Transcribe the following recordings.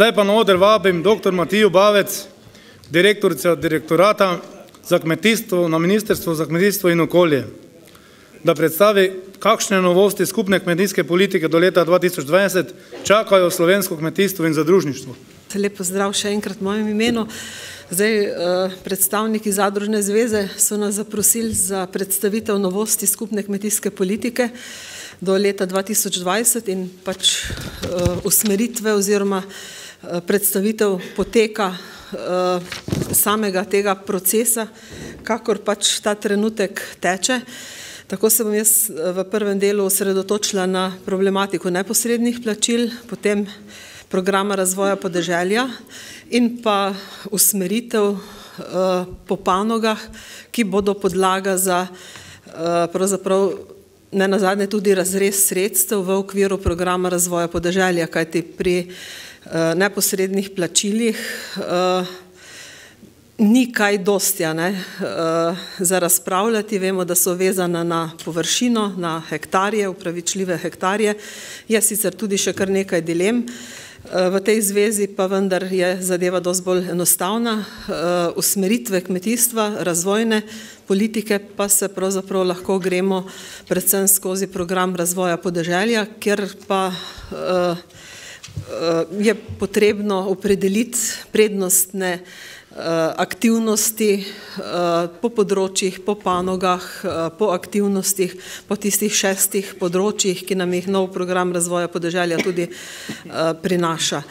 Zdaj pa na oder vabim dr. Matijo Bavec, direktorica direktorata za kmetijstvo na Ministrstvo za kmetijstvo in okolje, da predstavi, kakšne novosti skupne kmetijske politike do leta 2020 čakajo slovensko kmetijstvo in zadružništvo. Lep pozdrav še enkrat v mojem imenu. Predstavniki Zadružne zveze so nas zaprosili za predstavitev novosti skupne kmetijske politike do leta 2020 in pač usmeritve oziroma predstavitev poteka samega tega procesa, kakor pač ta trenutek teče. Tako se bom jaz v prvem delu osredotočila na problematiko neposrednih plačil, potem programa razvoja podeželja in pa usmeritev po panogah, ki bodo podlaga za pravzaprav nenazadnje tudi razrez sredstev v okviru programa razvoja podeželja, kajti pri neposrednih plačilih ni kaj dosti za razpravljati. Vemo, da so vezana na površino, na hektarje, upravičljive hektarje. Je sicer tudi še kar nekaj dilem v tej zvezi, pa vendar je zadeva dosti bolj enostavna. Usmeritve kmetijstva, razvojne politike pa se pravzaprav lahko gremo predvsem skozi program razvoja podeželja, kjer pa je potrebno opredeliti prednostne aktivnosti po področjih, po panogah, po aktivnostih, po tistih 6 področjih, ki nam jih nov program razvoja podeželja tudi prinaša.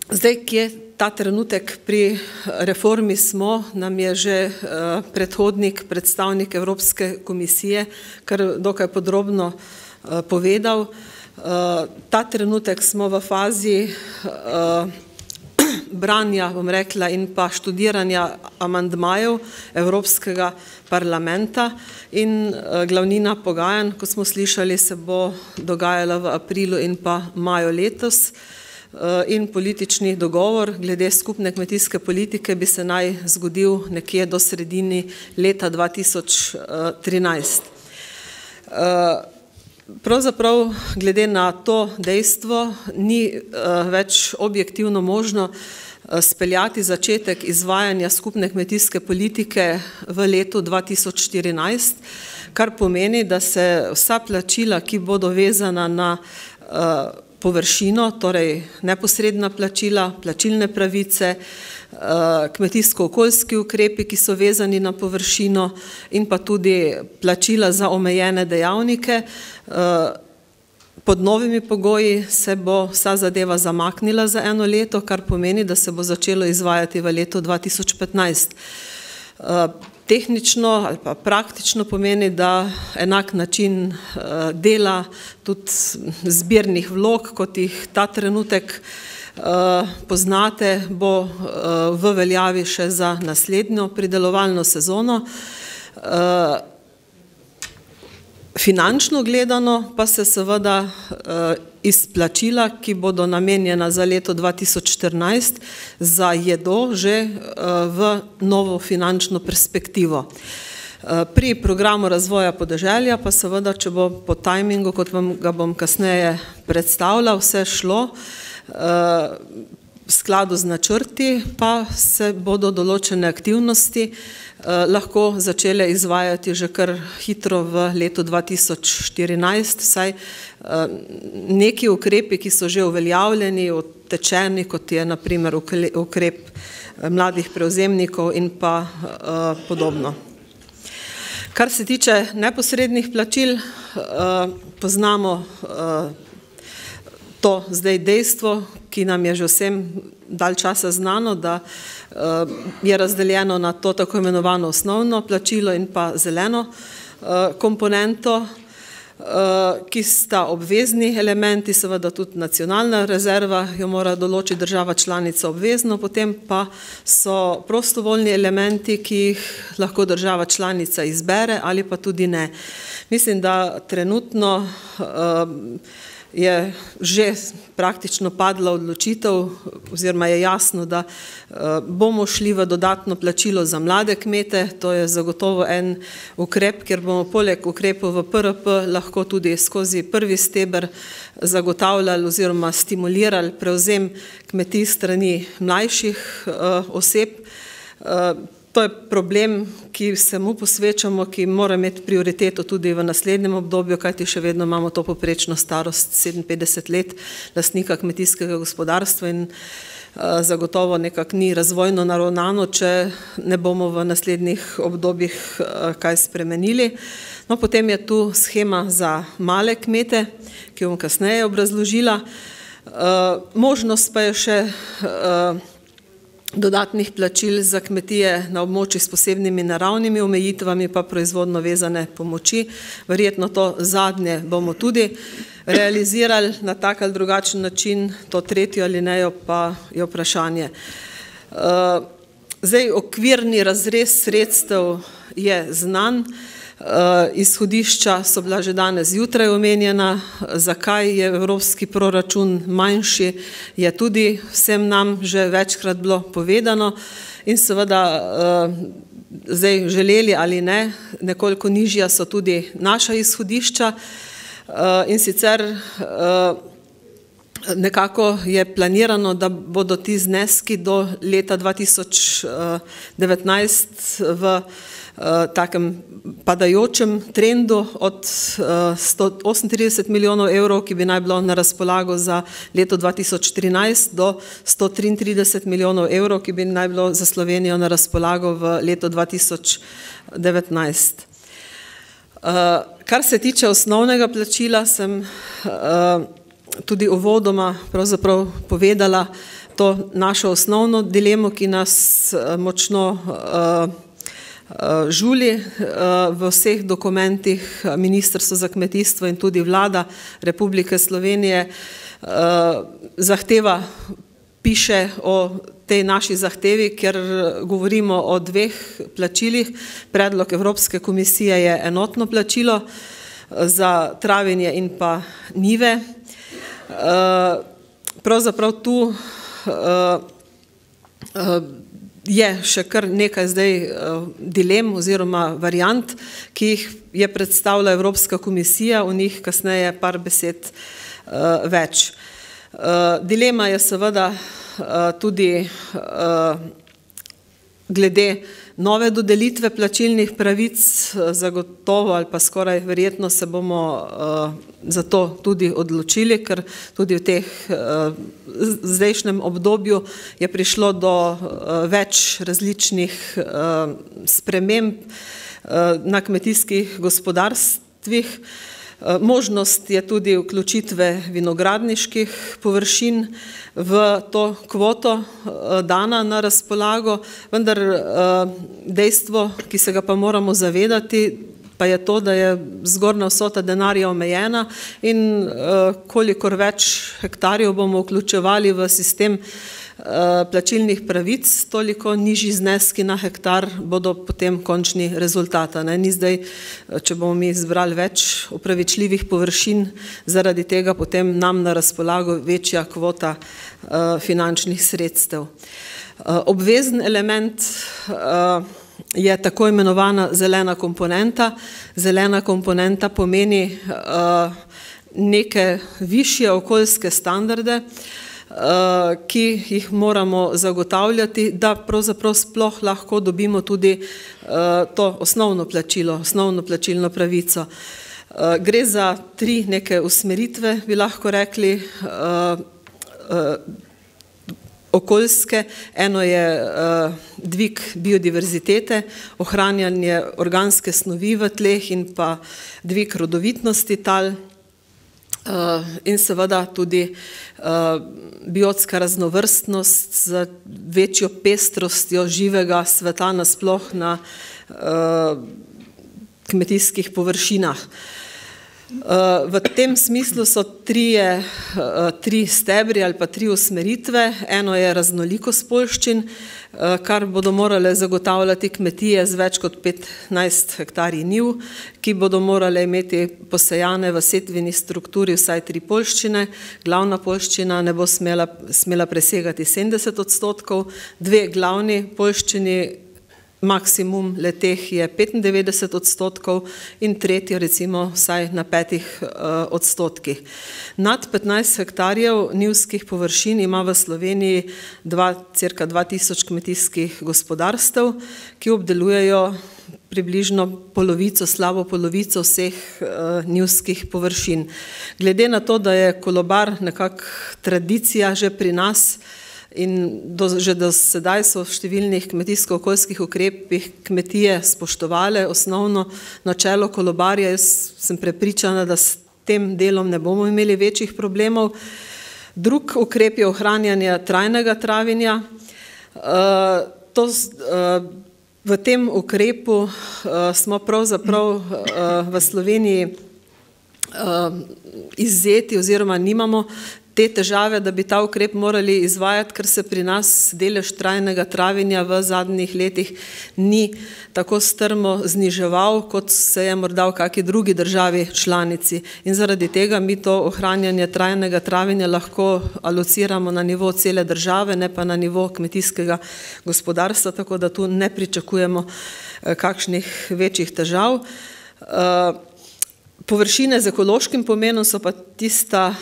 Zdaj, kje ta trenutek pri reformi smo, nam je že predhodnik, predstavnik Evropske komisije, kar dokaj podrobno povedal. Ta trenutek smo v fazi branja, bom rekla, in pa študiranja amandmajev Evropskega parlamenta in glavnina pogajanj, kot smo slišali, se bo dogajala v aprilu in pa maju letos in politični dogovor glede skupne kmetijske politike bi se naj zgodil nekje do sredini leta 2013. Pravzaprav, glede na to dejstvo, ni več objektivno možno speljati začetek izvajanja skupne kmetijske politike v letu 2014, kar pomeni, da se vsa plačila, ki bodo vezana na površino, torej neposredna plačila, plačilne pravice, kmetijsko-okoljski ukrepi, ki so vezani na površino in pa tudi plačila za omejene dejavnike. Pod novimi pogoji se bo vsa zadeva zamaknila za eno leto, kar pomeni, da se bo začelo izvajati v letu 2015. Tehnično ali pa praktično pomeni, da enak način dela tudi zbirnih vlog, kot jih ta trenutek poznate, bo v veljavi še za naslednjo pridelovalno sezono. Finančno gledano pa se seveda izplačila, ki bodo namenjena za leto 2014, zajedo že v novo finančno perspektivo. Pri programu razvoja podeželja pa seveda, če bo po tajmingu, kot vam ga bom kasneje predstavila, vse šlo v skladu z načrti, pa se bodo določene aktivnosti lahko začele izvajati že kar hitro v letu 2014, saj neki ukrepi, ki so že uveljavljeni, utečeni, kot je na primer ukrep mladih prevzemnikov in pa podobno. Kar se tiče neposrednih plačil, poznamo to zdaj dejstvo, ki nam je že vsem dalj časa znano, da je razdeljeno na to tako imenovano osnovno plačilo in pa zeleno komponento, ki sta obvezni elementi, seveda tudi nacionalna rezerva jo mora določiti država članica obvezno, potem pa so prostovoljni elementi, ki jih lahko država članica izbere ali pa tudi ne. Mislim, da trenutno je že praktično padla odločitev oziroma je jasno, da bomo šli v dodatno plačilo za mlade kmete. To je zagotovo en ukrep, ker bomo poleg ukrepov v PRP lahko tudi skozi prvi steber zagotavljali oziroma stimulirali prevzem kmetij strani mlajših oseb. To je problem, ki se mu posvečamo, ki mora imeti prioriteto tudi v naslednjem obdobju, kajti še vedno imamo to poprečno starost 57 let lastnika kmetijskega gospodarstva in zagotovo nekako ni razvojno naravnano, če ne bomo v naslednjih obdobjih kaj spremenili. No, potem je tu shema za male kmete, ki bom kasneje obrazložila. Možnost pa je še dodatnih plačil za kmetije na območjih s posebnimi naravnimi omejitvami pa proizvodno vezane pomoči. Verjetno to zadnje bomo tudi realizirali na tak ali drugačen način, to tretjo alinejo pa je vprašanje. Zdaj, okvirni razrez sredstev je znan. Izhodišča so bila že danes zjutraj omenjena, zakaj je evropski proračun manjši, je tudi vsem nam že večkrat bilo povedano in seveda zdaj želeli ali ne, nekoliko nižja so tudi naša izhodišča in sicer nekako je planirano, da bodo ti zneski do leta 2019 v takem padajočem trendu od 138 milijonov evrov, ki bi naj bilo na razpolago za leto 2013 do 133 milijonov evrov, ki bi naj bilo za Slovenijo na razpolago v leto 2019. Kar se tiče osnovnega plačila, sem tudi uvodoma pravzaprav povedala to našo osnovno dilemo, ki nas močno žuli v vseh dokumentih Ministrstva za kmetijstvo in tudi Vlada Republike Slovenije zahteva, piše o tej naši zahtevi, ker govorimo o dveh plačilih. Predlog Evropske komisije je enotno plačilo za travinje in pa njive. Pravzaprav tu je še kar nekaj zdaj dilem oziroma variant, ki jih je predstavila Evropska komisija, o njih kasneje par besed več. Dilema je seveda tudi glede nove dodelitve plačilnih pravic, zagotovo ali pa skoraj verjetno se bomo za to tudi odločili, ker tudi v teh zdajšnjem obdobju je prišlo do več različnih sprememb na kmetijskih gospodarstvih. Možnost je tudi vključitve vinogradniških površin v to kvoto dana na razpolago, vendar dejstvo, ki se ga pa moramo zavedati, pa je to, da je zgornja vsota denarja omejena in kolikor več hektarjev bomo vključevali v sistem plačilnih pravic, toliko nižji zneski na hektar bodo potem končni rezultat. Ni zdaj, če bomo mi izbrali več upravičljivih površin, zaradi tega potem nam na razpolago večja kvota finančnih sredstev. Obvezen element je tako imenovana zelena komponenta. Zelena komponenta pomeni neke višje okoljske standarde, ki jih moramo zagotavljati, da pravzaprav sploh lahko dobimo tudi to osnovno plačilo, osnovno plačilno pravico. Gre za tri neke usmeritve, bi lahko rekli, okoljske. Eno je dvig biodiverzitete, ohranjanje organske snovi v tleh in pa dvig rodovitnosti tal. In seveda tudi biotska raznovrstnost z večjo pestrostjo živega sveta nasploh na kmetijskih površinah. V tem smislu so tri stebri ali pa tri usmeritve. Eno je raznolikost poljščin, kar bodo morale zagotavljati kmetije z več kot 15 hektarji njiv, ki bodo morale imeti posejane v setveni strukturi vsaj 3 poljščine. Glavna poljščina ne bo smela presegati 70%, 2 glavni poljščini, maksimum leteh je 95% in tretjo recimo vsaj na 5%. Nad 15 hektarjev njivskih površin ima v Sloveniji cirka 2000 kmetijskih gospodarstev, ki obdelujejo približno polovico, slabo polovico vseh njivskih površin. Glede na to, da je kolobar nekako tradicija že pri nas, in že do sedaj so v številnih kmetijsko-okoljskih ukrepih kmetije spoštovale osnovno načelo kolobarja. Jaz sem prepričana, da s tem delom ne bomo imeli večjih problemov. Drug ukrep je ohranjanje trajnega travinja. V tem ukrepu smo pravzaprav v Sloveniji izvzeti oziroma nimamo te težave, da bi ta ukrep morali izvajati, ker se pri nas delež trajnega travinja v zadnjih letih ni tako strmo zniževal, kot se je morda v kakšni drugi državi članici. In zaradi tega mi to ohranjanje trajnega travinja lahko alociramo na nivo cele države, ne pa na nivo kmetijskega gospodarstva, tako da tu ne pričakujemo kakšnih večjih težav. Površine z ekološkim pomenom so pa tista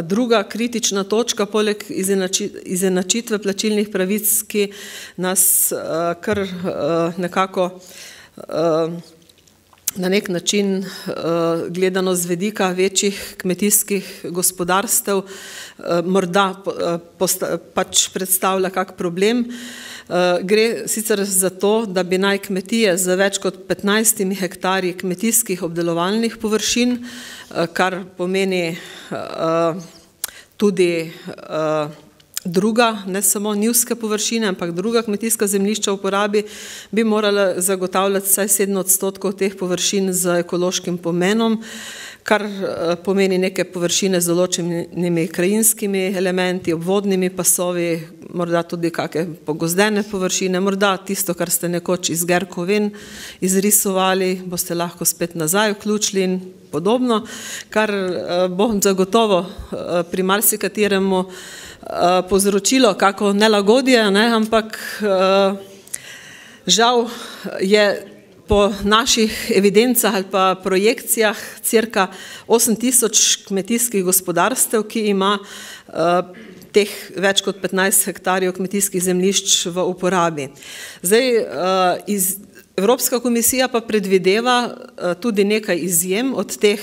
druga kritična točka, poleg izenačitve plačilnih pravic, ki nas kar nekako na nek način gledano z vidika večjih kmetijskih gospodarstev morda pač predstavlja kak problem. Gre sicer za to, da bi naj kmetije z več kot 15 hektarji kmetijskih obdelovalnih površin, kar pomeni tudi druga, ne samo njivske površine, ampak druga kmetijska zemljišča v uporabi, bi morala zagotavljati vsaj 7% teh površin z ekološkim pomenom, kar pomeni neke površine z določenimi krajinskimi elementi, obvodnimi pasovi, morda tudi kakšne pogozdene površine, morda tisto, kar ste nekoč iz Gerkovin izrisovali, boste lahko spet nazaj vključili in podobno, kar bo zagotovo pri marsikateremu povzročilo kako nelagodje, ampak žal je po naših evidencah ali pa projekcijah cirka 8000 kmetijskih gospodarstev, ki ima teh več kot 15 hektarjev kmetijskih zemljišč v uporabi. Evropska komisija pa predvideva tudi nekaj izjem od teh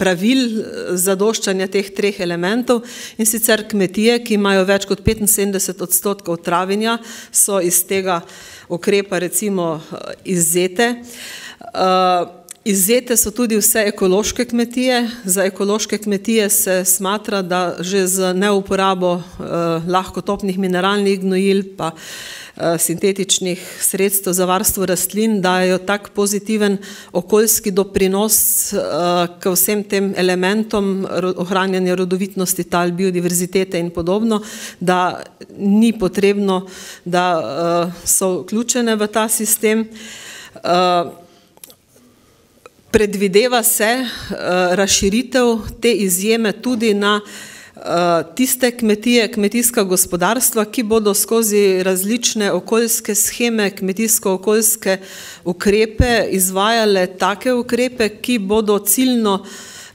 pravil zadoščanja teh 3 elementov, in sicer kmetije, ki imajo več kot 75% travinja, so iz tega ukrepa recimo izvzete. Izvzete so tudi vse ekološke kmetije. Za ekološke kmetije se smatra, da že z neuporabo lahkotopnih mineralnih gnojil pa sintetičnih sredstev za varstvo rastlin dajo tak pozitiven okoljski doprinos k vsem tem elementom ohranjanja rodovitnosti tal, biodiverzitete in podobno, da ni potrebno, da so vključene v ta sistem. Predvideva se razširitev te izjeme tudi na tiste kmetije, kmetijska gospodarstva, ki bodo skozi različne okoljske sheme, kmetijsko-okoljske ukrepe izvajale take ukrepe, ki bodo ciljno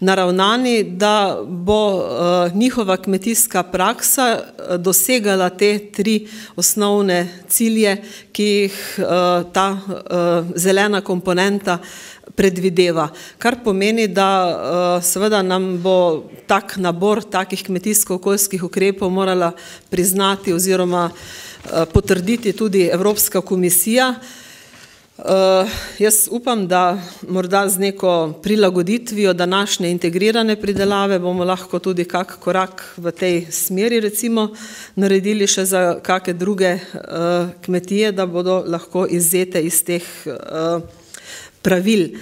naravnani, da bo njihova kmetijska praksa dosegala te 3 osnovne cilje, ki jih ta zelena komponenta predvideva. Kar pomeni, da seveda nam bo tak nabor takih kmetijsko-okoljskih ukrepov morala priznati oziroma potrditi tudi Evropska komisija. Jaz upam, da morda z neko prilagoditvijo današnje integrirane pridelave bomo lahko tudi kak korak v tej smeri recimo naredili še za kakšne druge kmetije, da bodo lahko izvzete iz teh pravil.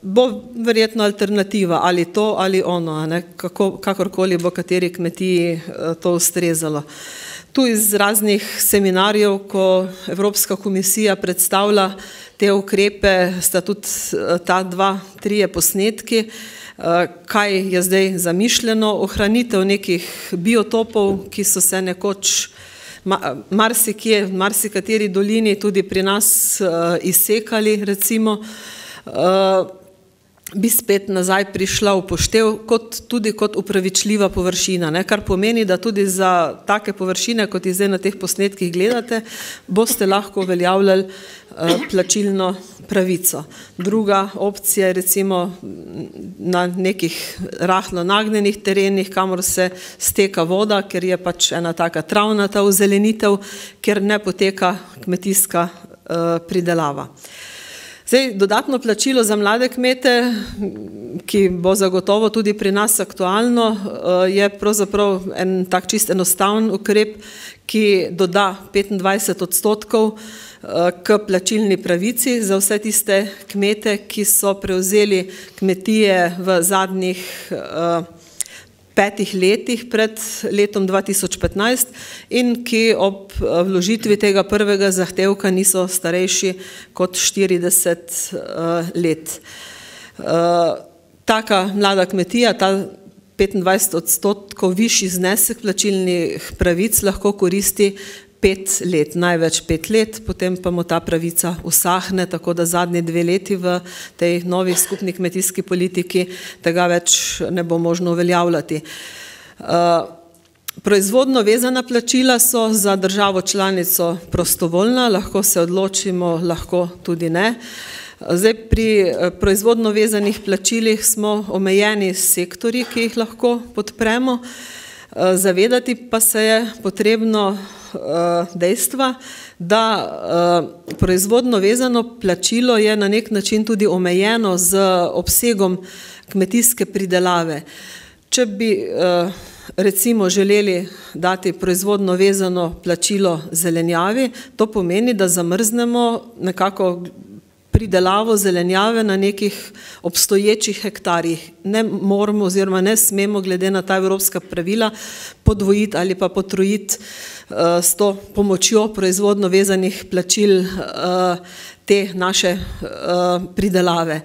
bo verjetno alternativa, ali to ali ono, kakorkoli bo kateri kmetiji to ustrezalo. Tu iz raznih seminarjev, ko Evropska komisija predstavlja te ukrepe, sta tudi ta 2-3 posnetki, kaj je zdaj zamišljeno, ohranitev nekih biotopov, ki so se nekoč marsikje, v marsikateri dolini tudi pri nas izsekali, recimo, bi spet nazaj prišla v poštev tudi kot upravičljiva površina, kar pomeni, da tudi za take površine, kot jih zdaj na teh posnetkih gledate, boste lahko uveljavljali plačilno pravico. Druga opcija je recimo na nekih rahlo nagnjenih terenih, kamor se steka voda, ker je pač ena taka travnata ozelenitev, ker ne poteka kmetijska pridelava. Zdaj, dodatno plačilo za mlade kmete, ki bo zagotovo tudi pri nas aktualno, je pravzaprav en tak čist enostaven ukrep, ki doda 25% k plačilni pravici za vse tiste kmete, ki so prevzeli kmetije v zadnjih 5 letih pred letom 2015 in ki ob vložitvi tega prvega zahtevka niso starejši kot 40 let. Taka mlada kmetija, ta 25% višji znesek plačilnih pravic lahko koristi 5 let, največ 5 let, potem pa mu ta pravica usahne, tako da zadnji 2 leti v tej novi skupni kmetijski politiki tega več ne bo možno uveljavljati. Proizvodno vezana plačila so za državo članico prostovoljna, lahko se odločimo, lahko tudi ne. Zdaj, pri proizvodno vezanih plačilih smo omejeni sektorji, ki jih lahko podpremo. Zavedati pa se je potrebno dejstva, da proizvodno vezano plačilo je na nek način tudi omejeno z obsegom kmetijske pridelave. Če bi recimo želeli dati proizvodno vezano plačilo zelenjavi, to pomeni, da zamrznemo nekako pridelavo zelenjave na nekih obstoječih hektarjih. Ne moramo oziroma ne smemo glede na ta evropska pravila podvojiti ali pa potrojiti s to pomočjo proizvodno vezanih plačil te naše pridelave.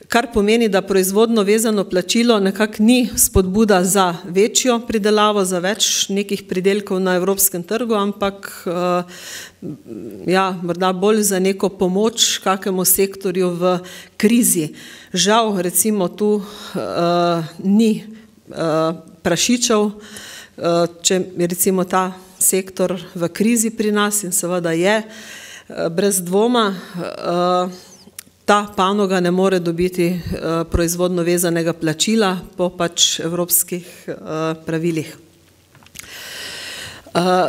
Kar pomeni, da proizvodno vezano plačilo nekako ni spodbuda za večjo pridelavo, za več nekih pridelkov na evropskem trgu, ampak morda bolj za neko pomoč kakemu sektorju v krizi. Žal, recimo tu ni prašičev, če je recimo ta sektor v krizi pri nas in seveda je, brez dvoma, ta panoga ne more dobiti proizvodno vezanega plačila po pač evropskih pravilih.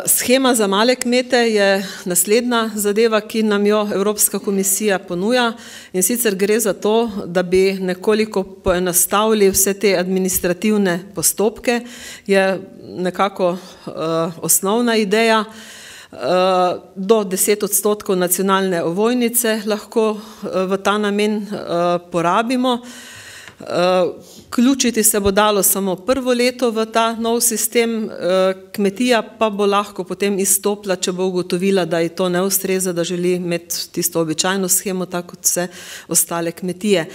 Shema za male kmete je naslednja zadeva, ki nam jo Evropska komisija ponuja, in sicer gre za to, da bi nekoliko poenostavili vse te administrativne postopke, je nekako osnovna ideja. Do 10% nacionalne ovojnice lahko v ta namen porabimo. Vključiti se bo dalo samo prvo leto v ta nov sistem, kmetija pa bo lahko potem izstopila, če bo ugotovila, da ji to ne ustreza, da želi imeti tisto običajno shemo, tako kot vse ostale kmetije.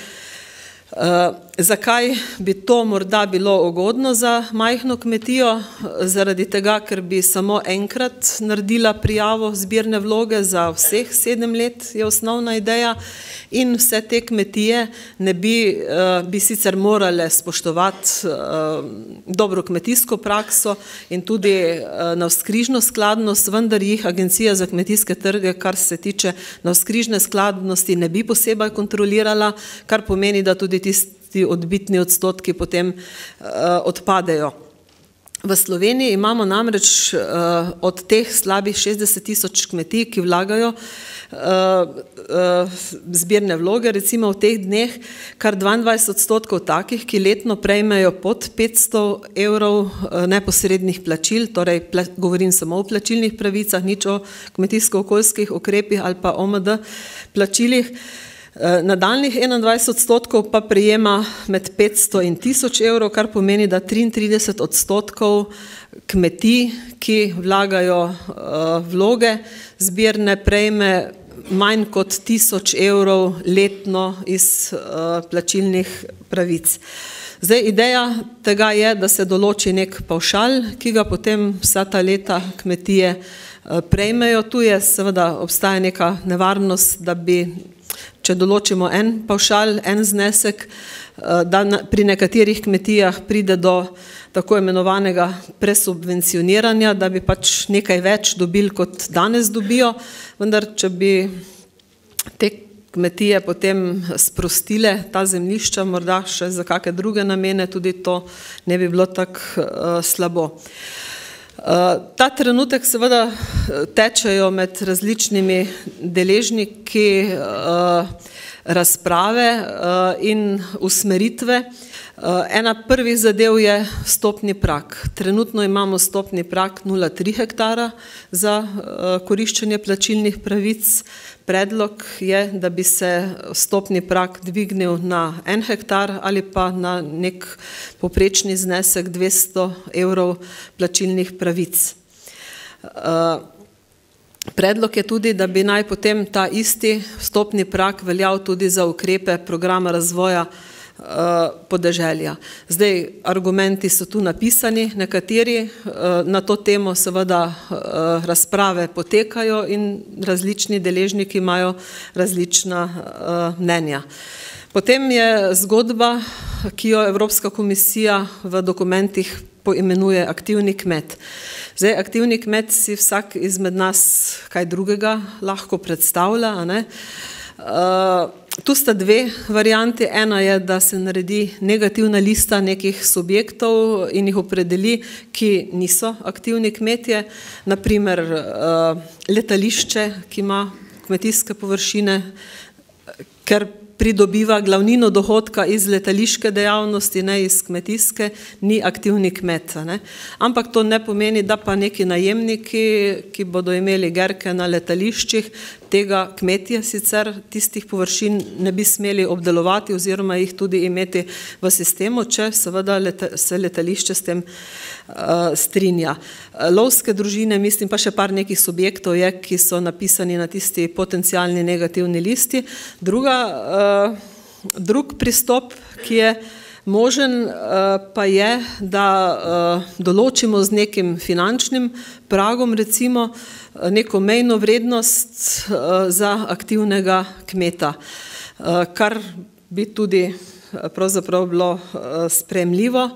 Zakaj bi to morda bilo ugodno za majhno kmetijo? Zaradi tega, ker bi samo enkrat naredila prijavo zbirne vloge za vseh 7 let, je osnovna ideja, in vse te kmetije ne bi sicer morale spoštovati dobro kmetijsko prakso in tudi navzkrižno skladnost, vendar jih Agencija za kmetijske trge, kar se tiče navzkrižne skladnosti, ne bi posebej kontrolirala, kar pomeni, da tudi tisti odbitni odstotki potem odpadejo. V Sloveniji imamo namreč od teh slabih 60 tisoč kmetij, ki vlagajo zbirne vloge, recimo v teh dneh, kar 22% takih, ki letno prejmejo pod 500 evrov neposrednih plačil, torej govorim samo o plačilnih pravicah, nič o kmetijsko-okoljskih ukrepih ali pa OMD plačilih. Nadaljnjih 21% pa prejema med 500 in 1000 evrov, kar pomeni, da 33% kmetij, ki vlagajo vloge zbirne, prejme manj kot 1000 evrov letno iz plačilnih pravic. Zdaj, ideja tega je, da se določi nek pavšal, ki ga potem vsa ta leta kmetije prejmejo. Tu je seveda obstaja neka nevarnost, da bi, če določimo en pavšal, en znesek, da pri nekaterih kmetijah pride do tako imenovanega presubvencioniranja, da bi pač nekaj več dobili, kot danes dobijo, vendar če bi te kmetije potem sprostile ta zemljišča, morda še za kakšne druge namene, tudi to ne bi bilo tako slabo. Ta trenutek seveda tečejo med različnimi deležniki razprave in usmeritve. Ena prvih zadev je stopni prag. Trenutno imamo stopni prag 0,3 hektara za koriščenje plačilnih pravic. Predlog je, da bi se stopni prag dvignil na 1 hektar ali pa na nek povprečni znesek 200 evrov plačilnih pravic. Predlog je tudi, da bi naj potem ta isti stopni prag veljal tudi za ukrepe programa razvoja podeželja. Zdaj, argumenti so tu napisani, nekateri na to temo seveda razprave potekajo in različni deležniki imajo različna mnenja. Potem je zgodba, ki jo Evropska komisija v dokumentih poimenuje aktivni kmet. Zdaj, aktivni kmet si vsak izmed nas kaj drugega lahko predstavlja, a ne? Tu sta dve varianti. Ena je, da se naredi negativna lista nekih subjektov in jih opredeli, ki niso aktivni kmetje, naprimer letališče, ki ima kmetijske površine, ker pridobiva glavnino dohodka iz letališke dejavnosti, ne iz kmetijske, ni aktivni kmet. Ne? Ampak to ne pomeni, da pa neki najemniki, ki bodo imeli gerke na letališčih, tega kmetje sicer tistih površin ne bi smeli obdelovati oziroma jih tudi imeti v sistemu, če seveda se letališče s tem strinja. Lovske družine, mislim pa še par nekih subjektov je, ki so napisani na tisti potencialni negativni listi. Drug pristop, ki je možen, pa je, da določimo z nekim finančnim pragom, recimo, neko mejno vrednost za aktivnega kmeta, kar bi tudi pravzaprav bilo sprejemljivo.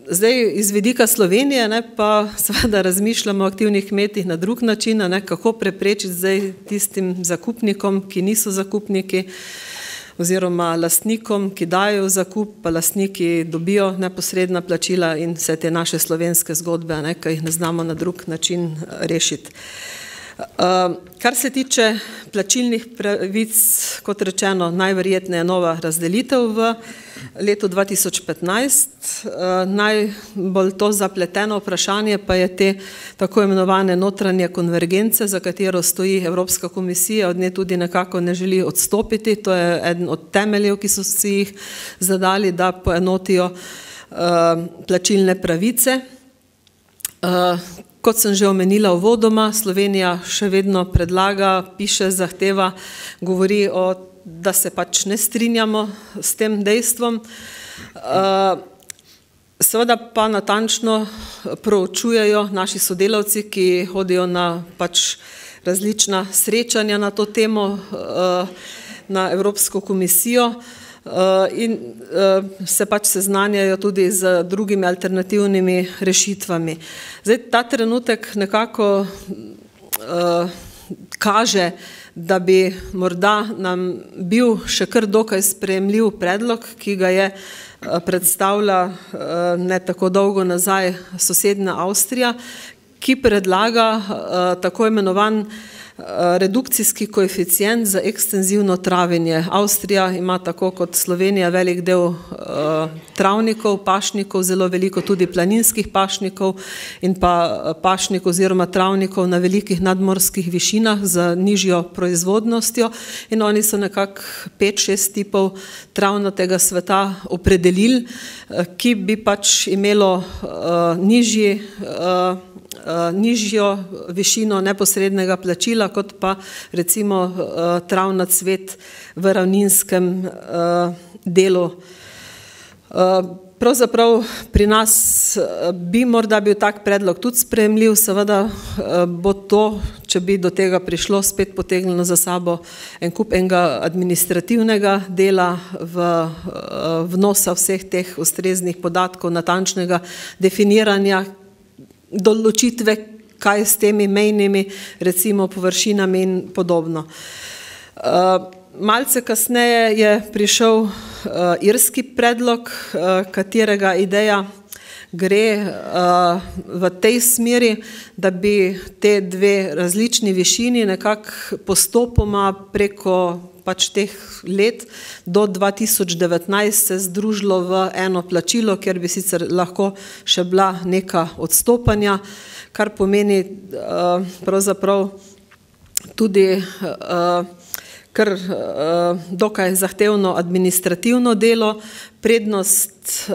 Zdaj, iz vidika Slovenije, ne, pa seveda razmišljamo o aktivnih kmetih na drug način, ne, kako preprečiti zdaj tistim zakupnikom, ki niso zakupniki, oziroma lastnikom, ki dajo zakup, pa lastniki dobijo neposredna plačila in vse te naše slovenske zgodbe, ne, ki jih ne znamo na drug način rešiti. Kar se tiče plačilnih pravic, kot rečeno, najverjetneje nova razdelitev v letu 2015. Najbolj to zapleteno vprašanje pa je te tako imenovane notranje konvergence, za katero stoji Evropska komisija, od nje tudi nekako ne želi odstopiti. To je eden od temeljev, ki so si jih zadali, da poenotijo plačilne pravice. Kot sem že omenila uvodoma, Slovenija še vedno predlaga, piše, zahteva, govori da se pač ne strinjamo s tem dejstvom. Seveda pa natančno proučujejo naši sodelavci, ki hodijo na pač različna srečanja na to temo na Evropsko komisijo in se pač seznanjajo tudi z drugimi alternativnimi rešitvami. Zdaj, ta trenutek nekako kaže, da bi morda nam bil še kar dokaj sprejemljiv predlog, ki ga je predstavila ne tako dolgo nazaj sosednja Avstrija, ki predlaga tako imenovan redukcijski koeficient za ekstenzivno travinje. Avstrija ima tako kot Slovenija velik del travnikov, pašnikov, zelo veliko tudi planinskih pašnikov in pa pašnikov oziroma travnikov na velikih nadmorskih višinah z nižjo proizvodnostjo in oni so nekako 5-6 tipov travnatega sveta opredelili, ki bi pač imelo nižjo višino neposrednega plačila, kot pa recimo travnat svet v ravninskem delu. Pravzaprav pri nas bi morda bil tak predlog tudi sprejemljiv, seveda bo to, če bi do tega prišlo, spet potegnilo za sabo en kup enega administrativnega dela vnosa vseh teh ustreznih podatkov, natančnega definiranja, določitve, kaj s temi mejnimi, recimo površinami in podobno. Malce kasneje je prišel irski predlog, katerega ideja gre v tej smeri, da bi te dve različni višini nekako postopoma preko pač teh let do 2019 se združilo v eno plačilo, kjer bi sicer lahko še bila neka odstopanja, kar pomeni pravzaprav tudi kar dokaj zahtevno administrativno delo. Prednost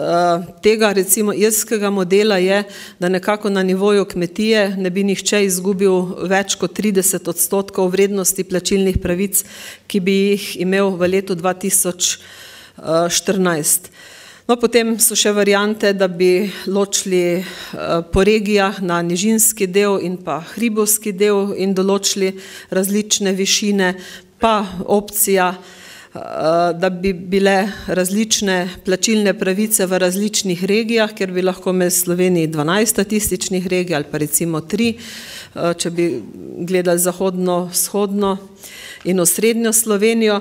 tega recimo irskega modela je, da nekako na nivoju kmetije ne bi nihče izgubil več kot 30% vrednosti plačilnih pravic, ki bi jih imel v letu 2014. No, potem so še variante, da bi ločili po regijah na nižinski del in pa hribovski del in določili različne višine, pa opcija, da bi bile različne plačilne pravice v različnih regijah, ker bi lahko med Sloveniji 12 statističnih regij ali pa recimo 3, če bi gledali zahodno, vzhodno in osrednjo Slovenijo.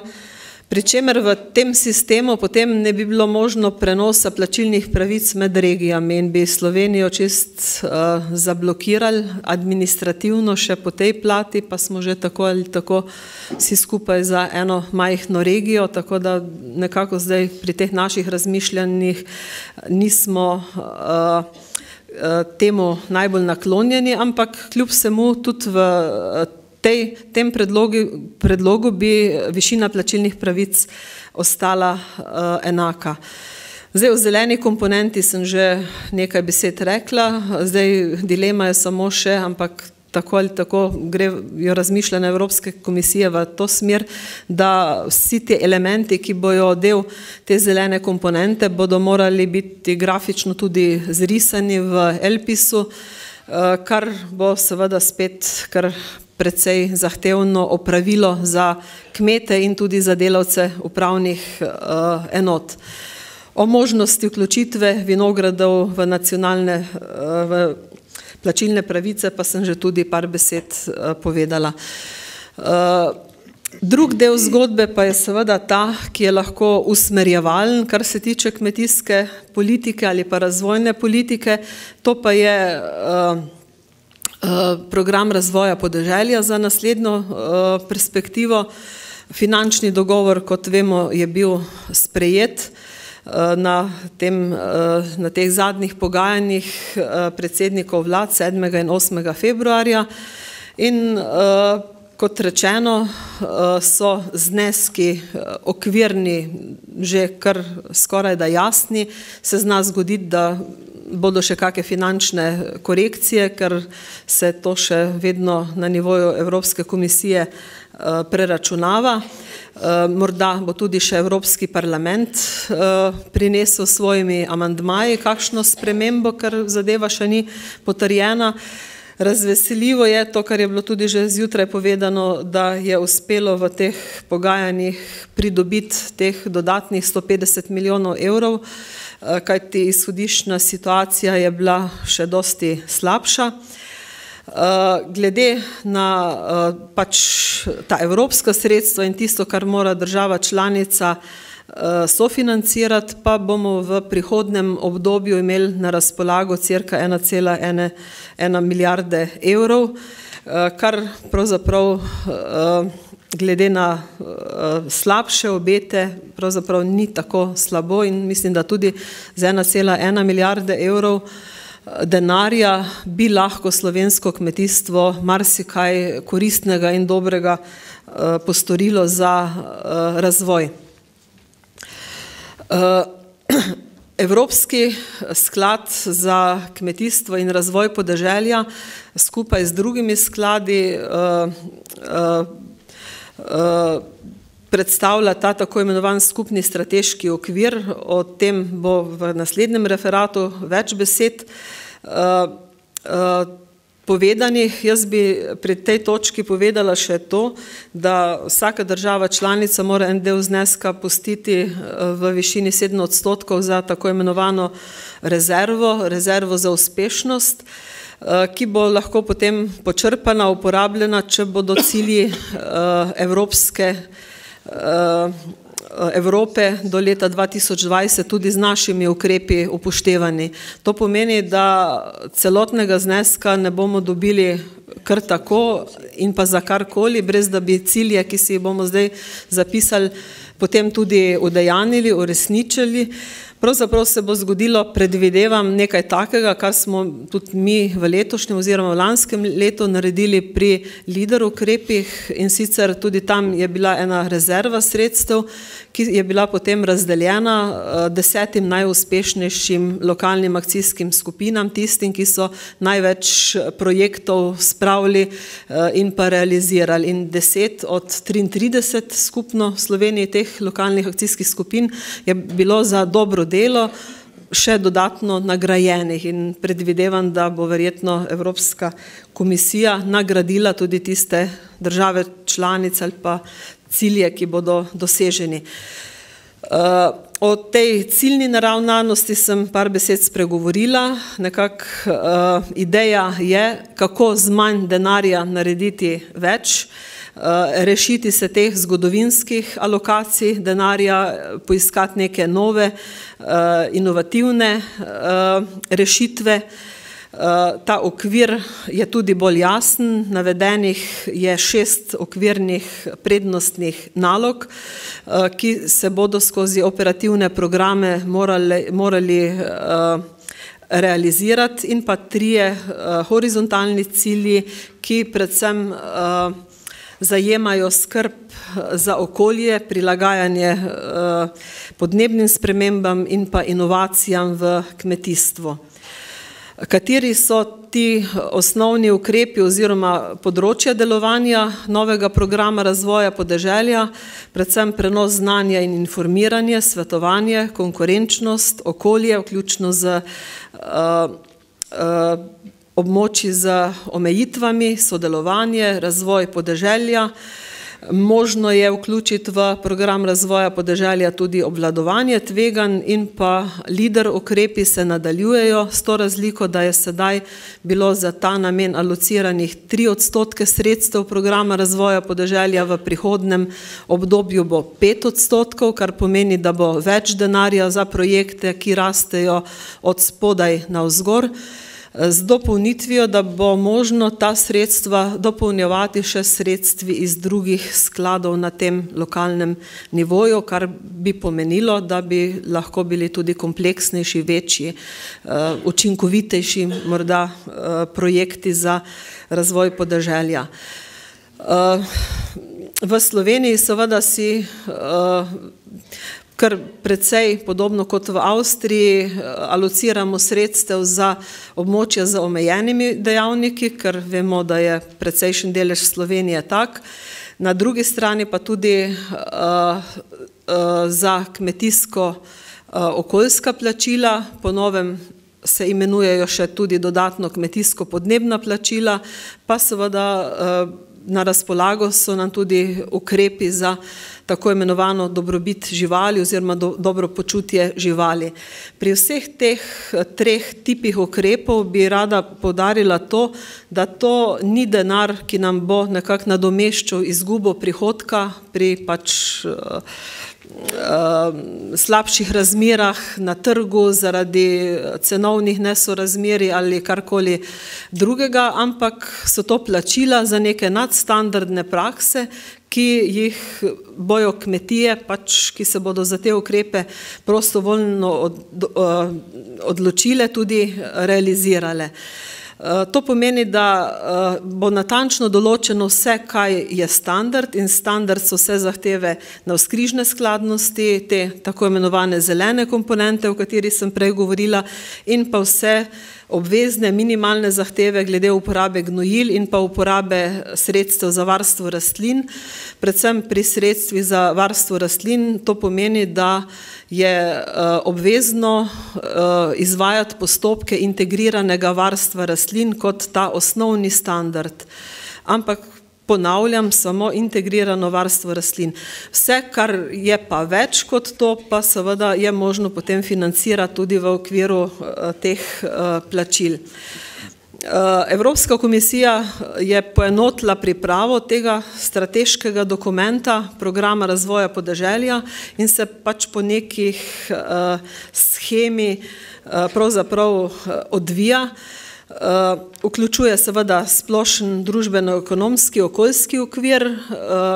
Pričemer v tem sistemu potem ne bi bilo možno prenosa plačilnih pravic med regijami in bi Slovenijo čist zablokirali administrativno še po tej plati, pa smo že tako ali tako vsi skupaj za eno majhno regijo, tako da nekako zdaj pri teh naših razmišljanjih nismo temu najbolj naklonjeni, ampak kljub vsemu tudi v tem predlogu bi višina plačilnih pravic ostala enaka. Zdaj, v zeleni komponenti sem že nekaj besed rekla, zdaj dilema je samo še, ampak tako ali tako grejo razmišljanja Evropske komisije v to smer, da vsi ti elementi, ki bojo del te zelene komponente, bodo morali biti grafično tudi zrisani v LPIS-u, kar bo seveda spet kar precej zahtevno opravilo za kmete in tudi za delavce upravnih enot. O možnosti vključitve vinogradov v nacionalne plačilne pravice pa sem že tudi par besed povedala. Drug del zgodbe pa je seveda ta, ki je lahko usmerjevalen, kar se tiče kmetijske politike ali pa razvojne politike, to pa je program razvoja podeželja za naslednjo perspektivo. Finančni dogovor, kot vemo, je bil sprejet na teh zadnjih pogajanjih predsednikov vlad 7. in 8. februarja in kot rečeno so zneski okvirni že kar skoraj da jasni, se zna zgoditi, da bodo še kakšne finančne korekcije, ker se to še vedno na nivoju Evropske komisije preračunava. Morda bo tudi še Evropski parlament prinesel svojimi amandmaji kakšno spremembo, ker zadeva še ni potrjena. Razveseljivo je to, kar je bilo tudi že zjutraj povedano, da je uspelo v teh pogajanjih pridobiti teh dodatnih 150 milijonov evrov, kajti izhodiščna situacija je bila še dosti slabša. Glede na pač ta evropska sredstva in tisto, kar mora država članica sofinancirati, pa bomo v prihodnem obdobju imeli na razpolago cirka 1,1 milijarde evrov, kar pravzaprav glede na slabše obete pravzaprav ni tako slabo in mislim, da tudi z 1,1 milijarde evrov denarja bi lahko slovensko kmetijstvo marsikaj koristnega in dobrega postorilo za razvoj. Evropski sklad za kmetijstvo in razvoj podeželja skupaj z drugimi skladi predstavlja ta tako imenovan skupni strateški okvir. O tem bo v naslednjem referatu več besed povedanih. Jaz bi pri tej točki povedala še to, da vsaka država članica mora en del zneska pustiti v višini 7% za tako imenovano rezervo za uspešnost, ki bo lahko potem počrpana, uporabljena, če bodo cilji Evrope do leta 2020 tudi z našimi ukrepi upoštevani. To pomeni, da celotnega zneska ne bomo dobili kar tako in pa za karkoli, brez da bi cilje, ki si jih bomo zdaj zapisali, potem tudi udejanili, uresničili. Pravzaprav se bo zgodilo, predvidevam, nekaj takega, kar smo tudi mi v letošnjem oziroma v lanskem letu naredili pri LEADER ukrepih, in sicer tudi tam je bila ena rezerva sredstev, ki je bila potem razdeljena 10 najuspešnejšim lokalnim akcijskim skupinam, tistim, ki so največ projektov spravili in pa realizirali. In 10 od 33 skupno v Sloveniji teh lokalnih akcijskih skupin je bilo za dobro delo še dodatno nagrajenih in predvidevam, da bo verjetno Evropska komisija nagradila tudi tiste države članice ali pa cilje, ki bodo doseženi. O tej ciljni naravnanosti sem par besed spregovorila. Nekako ideja je, kako z manj denarja narediti več, rešiti se teh zgodovinskih alokacij denarja, poiskati neke nove, inovativne rešitve. Ta okvir je tudi bolj jasen, navedenih je 6 okvirnih prednostnih nalog, ki se bodo skozi operativne programe morali realizirati, in pa 3 horizontalni cilji, ki predvsem zajemajo skrb za okolje, prilagajanje podnebnim spremembam in pa inovacijam v kmetijstvu. Kateri so ti osnovni ukrepi oziroma področja delovanja novega programa razvoja podeželja? Predvsem prenos znanja in informiranje, svetovanje, konkurenčnost, okolje, vključno z območji z omejitvami, sodelovanje, razvoj podeželja. Možno je vključiti v program razvoja podeželja tudi obvladovanje tveganj, in pa LEADER ukrepi se nadaljujejo s to razliko, da je sedaj bilo za ta namen alociranih 3% sredstev programa razvoja podeželja, v prihodnem obdobju bo 5%, kar pomeni, da bo več denarja za projekte, ki rastejo od spodaj navzgor, z dopolnitvijo, da bo možno ta sredstva dopolnjevati še sredstvi iz drugih skladov na tem lokalnem nivoju, kar bi pomenilo, da bi lahko bili tudi kompleksnejši, večji, učinkovitejši morda projekti za razvoj podeželja. V Sloveniji seveda si kar precej podobno kot v Avstriji alociramo sredstev za območja z omejenimi dejavniki, ker vemo, da je precejšen delež Slovenije tak. Na drugi strani pa tudi za kmetijsko-okoljska plačila, po novem se imenujejo še tudi dodatno kmetijsko-podnebna plačila, pa seveda na razpolago so nam tudi ukrepi za tako imenovano dobrobit živali oziroma dobro počutje živali. Pri vseh teh treh tipih ukrepov bi rada poudarila to, da to ni denar, ki nam bo nekako nadomeščal izgubo prihodka pri slabših razmerah na trgu zaradi cenovnih nesorazmerij ali karkoli drugega, ampak so to plačila za neke nadstandardne prakse, ki jih bojo kmetije, ki se bodo za te ukrepe prostovoljno odločile, tudi realizirale. To pomeni, da bo natančno določeno vse, kaj je standard, in standard so vse zahteve navzkrižne skladnosti, te tako imenovane zelene komponente, o kateri sem prej govorila, in pa vse obvezne minimalne zahteve glede uporabe gnojil in pa uporabe sredstev za varstvo rastlin. Predvsem pri sredstvih za varstvo rastlin to pomeni, da je obvezno izvajati postopke integriranega varstva rastlin kot ta osnovni standard. Ampak ponavljam, samo integrirano varstvo rastlin. Vse, kar je pa več kot to, pa seveda je možno potem financirati tudi v okviru teh plačil. Evropska komisija je poenotila pripravo tega strateškega dokumenta programa razvoja podeželja in se po nekih shemi pravzaprav odvija. Vključuje seveda splošen družbeno-ekonomski okoljski okvir,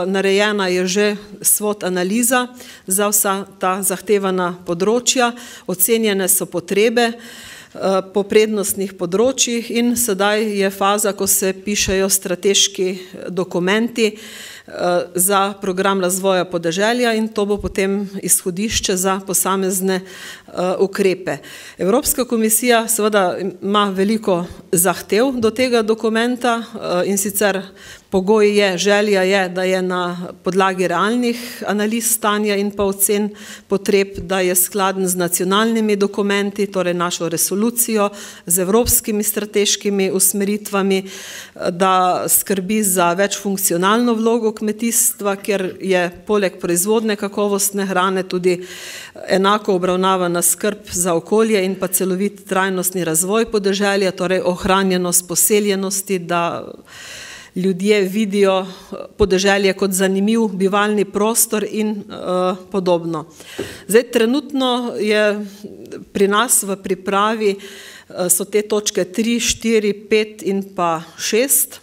narejena je že SWOT analiza za vsa ta zahtevana področja, ocenjene so potrebe po prednostnih področjih in sedaj je faza, ko se pišejo strateški dokumenti za program razvoja podeželja in to bo potem izhodišče za posamezne ukrepe. Evropska komisija seveda ima veliko zahtev do tega dokumenta in sicer pogoj je, želja je, da je na podlagi realnih analiz stanja in pa ocen potreb, da je skladen z nacionalnimi dokumenti, torej našo resolucijo, z evropskimi strateškimi usmeritvami, da skrbi za večfunkcionalno vlogo kmetijstva, ker je poleg proizvodne kakovostne hrane tudi enako obravnavana skrb za okolje in pa celovit trajnostni razvoj podeželja, torej ohranjenost poseljenosti, da ljudje vidijo podeželje kot zanimiv bivalni prostor in podobno. Zdaj, trenutno je pri nas v pripravi so te točke 3, 4, 5 in pa 6.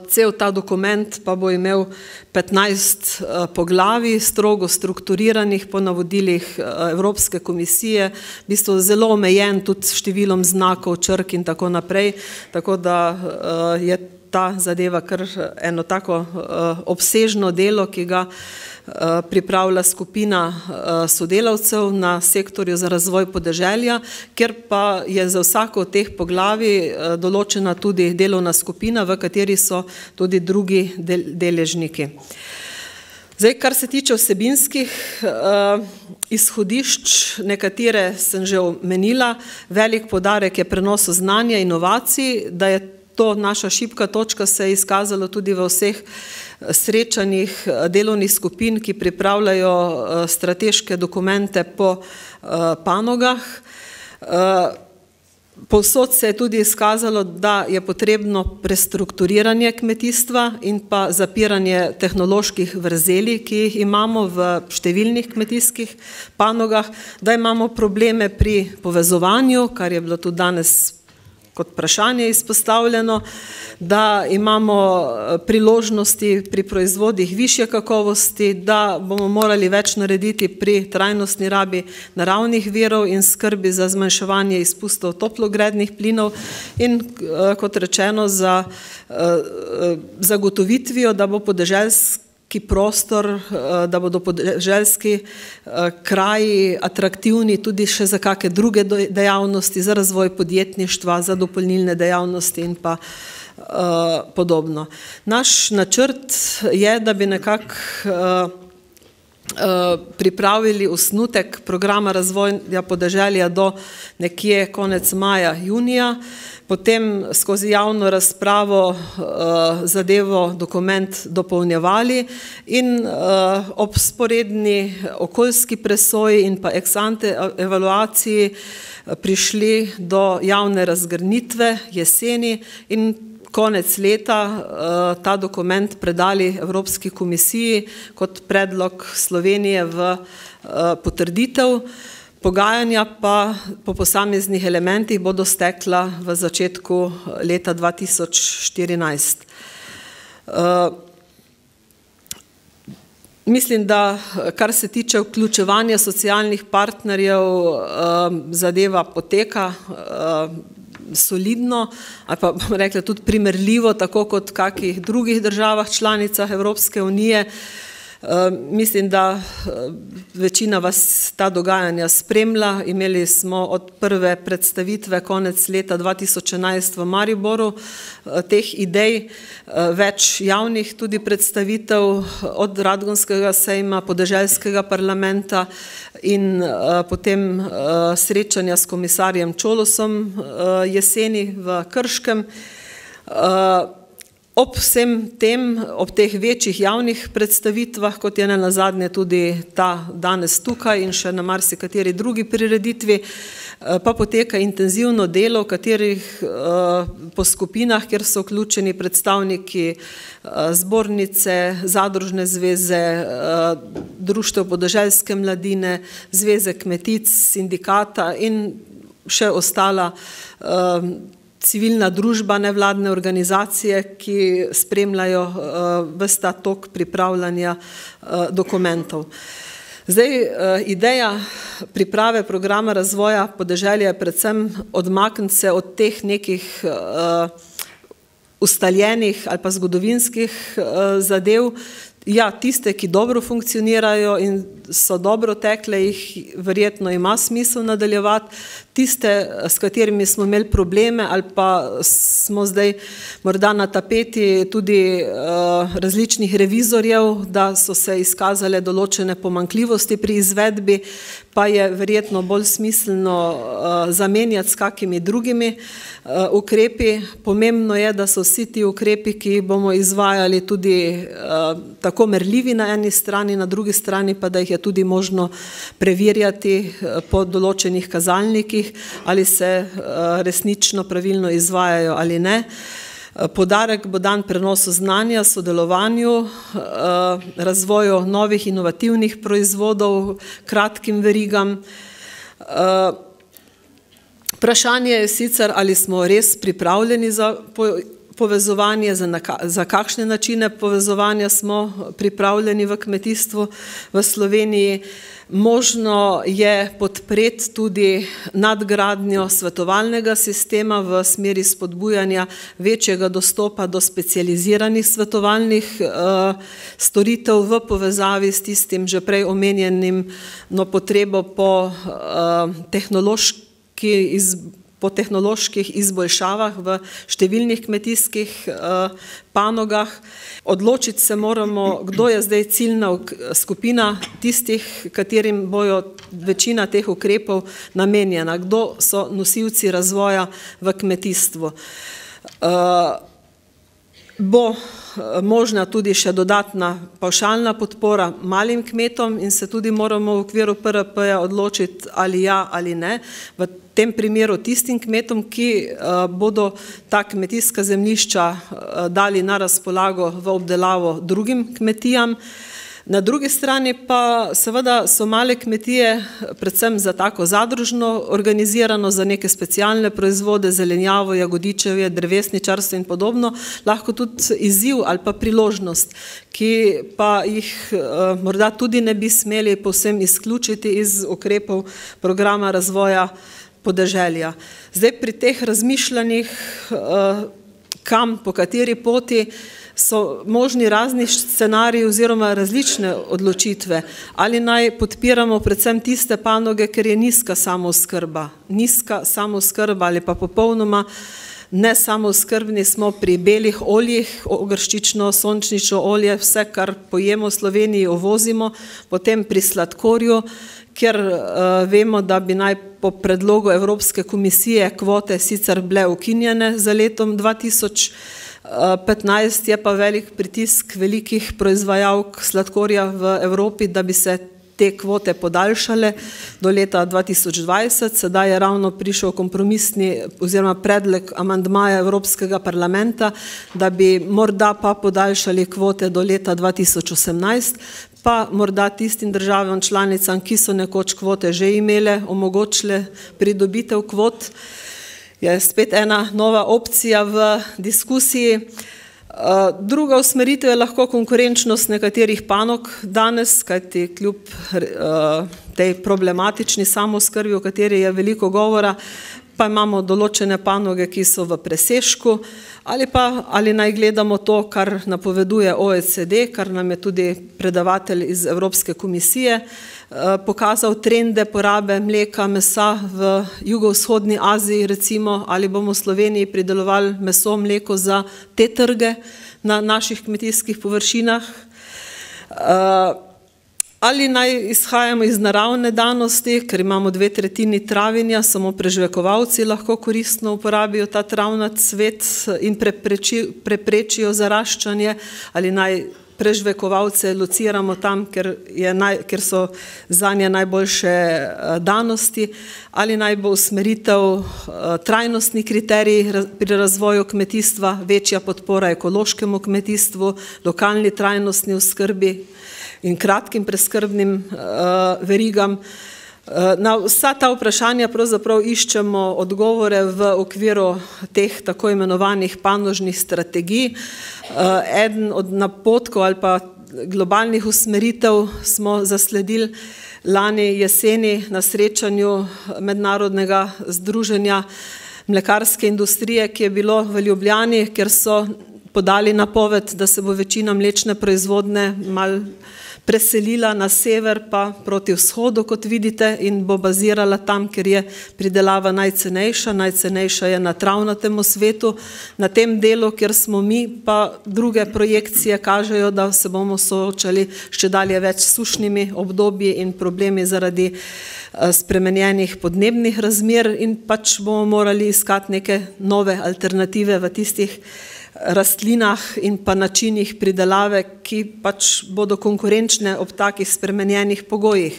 Cel ta dokument pa bo imel 15 poglavij, strogo strukturiranih po navodilih Evropske komisije, v bistvu zelo omejen tudi številom znakov, črk in tako naprej, tako da je ta zadeva kar eno tako obsežno delo, ki ga pripravlja skupina sodelavcev na sektorju za razvoj podeželja, ker pa je za vsako od teh poglavij določena tudi delovna skupina, v kateri so tudi drugi deležniki. Zdaj, kar se tiče vsebinskih izhodišč, nekatere sem že omenila, velik poudarek je prenosu znanja, inovacij, da je to naša šibka točka, se je izkazalo tudi v vseh srečanjih delovnih skupin, ki pripravljajo strateške dokumente po panogah. Povsod se je tudi izkazalo, da je potrebno prestrukturiranje kmetijstva in pa zapiranje tehnoloških vrzeli, ki jih imamo v številnih kmetijskih panogah, da imamo probleme pri povezovanju, kar je bilo tudi danes kot vprašanje izpostavljeno, da imamo priložnosti pri proizvodih višje kakovosti, da bomo morali več narediti pri trajnostni rabi naravnih virov in skrbi za zmanjševanje izpustov toplogrednih plinov in, kot rečeno, za zagotovitvijo, da bo podeželski prostor, da bodo podeželski kraji atraktivni tudi še za kakšne druge dejavnosti, za razvoj podjetništva, za dopolnilne dejavnosti in pa podobno. Naš načrt je, da bi nekako pripravili osnutek programa razvoja podeželja do nekje konec maja, junija, potem skozi javno razpravo zadevo dokument dopolnjevali in ob sporedni okoljski presoji in pa ex ante evaluaciji prišli do javne razgrnitve jeseni in konec leta ta dokument predali Evropski komisiji kot predlog Slovenije v potrditev. Pogajanja pa po posameznih elementih bodo stekla v začetku leta 2014. Mislim, da kar se tiče vključevanja socialnih partnerjev, zadeva poteka solidno, ali pa bom rekla tudi primerljivo, tako kot v kakih drugih državah članicah Evropske unije. Mislim, da večina vas ta dogajanja spremlja. Imeli smo od prve predstavitve konec leta 2011 v Mariboru teh idej, več javnih tudi predstavitev od Radgonskega sejma, podeželskega parlamenta in potem srečanja s komisarjem Čolosom jeseni v Krškem. Ob vsem tem, ob teh večjih javnih predstavitvah, kot je nenazadnje tudi ta danes tukaj in še na marsikateri drugi prireditvi, pa poteka intenzivno delo, v katerih po skupinah, kjer so vključeni predstavniki zbornice, zadružne zveze, društev podeželske mladine, zveze kmetic, sindikata in še ostala civilna družba, nevladne organizacije, ki spremljajo ves ta tok pripravljanja dokumentov. Zdaj, ideja priprave programa razvoja podeželja je predvsem odmakniti se od teh nekih ustaljenih ali pa zgodovinskih zadev. Ja, tiste, ki dobro funkcionirajo in so dobro tekle, jih verjetno ima smisel nadaljevati. Tiste, s katerimi smo imeli probleme ali pa smo zdaj morda na tapeti tudi različnih revizorjev, da so se izkazale določene pomanjkljivosti pri izvedbi, pa je verjetno bolj smiselno zamenjati s kakimi drugimi ukrepi. Pomembno je, da so vsi ti ukrepi, ki jih bomo izvajali, tudi tako merljivi na eni strani, na drugi strani pa, da jih je tudi možno preverjati po določenih kazalnikih, ali se resnično pravilno izvajajo ali ne. Poudarek bo dan prenosu znanja, sodelovanju, razvoju novih inovativnih proizvodov, kratkim verigam. Vprašanje je sicer, ali smo res pripravljeni za povezovanje, za kakšne načine povezovanja smo pripravljeni v kmetijstvu v Sloveniji. Možno je podpreti tudi nadgradnjo svetovalnega sistema v smeri spodbujanja večjega dostopa do specializiranih svetovalnih storitev v povezavi s tistim že prej omenjenim potrebo po tehnoloških izboljšavah v številnih kmetijskih panogah. Odločiti se moramo, kdo je zdaj ciljna skupina tistih, katerim bojo večina teh ukrepov namenjena, kdo so nosilci razvoja v kmetijstvu. Bo možna tudi še dodatna pavšalna podpora malim kmetom in se tudi moramo v okviru PRP-ja odločiti ali ja ali ne. V tem primeru tistim kmetom, ki bodo ta kmetijska zemljišča dali na razpolago v obdelavo drugim kmetijam. Na drugi strani pa seveda so male kmetije predvsem za tako zadružno organizirano, za neke specialne proizvode, zelenjavo, jagodičevje, drevesničarstvo in podobno, lahko tudi izziv ali pa priložnost, ki pa jih morda tudi ne bi smeli povsem izključiti iz ukrepov programa razvoja podeželja. Zdaj pri teh razmišljanjih, kam, po kateri poti, so možni razni scenariji oziroma različne odločitve. Ali naj podpiramo predvsem tiste panoge, ker je nizka samooskrba ali pa popolnoma Ne samo skrbni smo pri belih oljih, ogrščično, sončnično olje, vse, kar pojemo v Sloveniji, uvozimo, potem pri sladkorju, kjer vemo, da bi naj po predlogu Evropske komisije kvote sicer bile ukinjene za letom 2015, je pa velik pritisk velikih proizvajalk sladkorja v Evropi, da bi se te kvote podaljšale do leta 2020. Sedaj je ravno prišel kompromisni oziroma predlog amandmaja Evropskega parlamenta, da bi morda pa podaljšali kvote do leta 2018, pa morda tistim državam članicam, ki so nekoč kvote že imele, omogočile pridobitev kvot. Je spet ena nova opcija v diskusiji. Druga usmeritev je lahko konkurenčnost nekaterih panog danes, kajti kljub tej problematični samooskrbi, o kateri je veliko govora, pa imamo določene panoge, ki so v presežku, ali naj gledamo to, kar napoveduje OECD, kar nam je tudi predavatelj iz Evropske komisije pokazal trende porabe mleka, mesa v jugovzhodni Aziji, recimo, ali bomo v Sloveniji pridelovali meso, mleko za te trge na naših kmetijskih površinah. Ali naj izhajamo iz naravne danosti, ker imamo 2/3 travinja, samo preživekovalci lahko koristno uporabijo ta travnat svet in preprečijo zaraščanje, ali naj preživekovalce lociramo tam, ker so zanje najboljše danosti, ali naj bo usmeritev trajnostni kriterij pri razvoju kmetijstva, večja podpora ekološkemu kmetijstvu, lokalni trajnostni oskrbi in kratkim preskrbnim verigam. Na vsa ta vprašanja pravzaprav iščemo odgovore v okviru teh tako imenovanih panožnih strategij. Eden od napotkov ali pa globalnih usmeritev smo zasledili lani jeseni na srečanju Mednarodnega združenja mlekarske industrije, ki je bilo v Ljubljani, kjer so podali napoved, da se bo večina mlečne proizvodnje malo preselila na sever pa proti vzhodu, kot vidite, in bo bazirala tam, ker je pridelava najcenejša. Najcenejša je na travnatem svetu. Na tem delu, kjer smo mi, pa druge projekcije kažejo, da se bomo soočali še dalje več sušnimi obdobji in problemi zaradi spremenjenih podnebnih razmer in pač bomo morali iskati neke nove alternative v tistih rastlinah in pa načinih pridelave, ki pač bodo konkurenčne ob takih spremenjenih pogojih.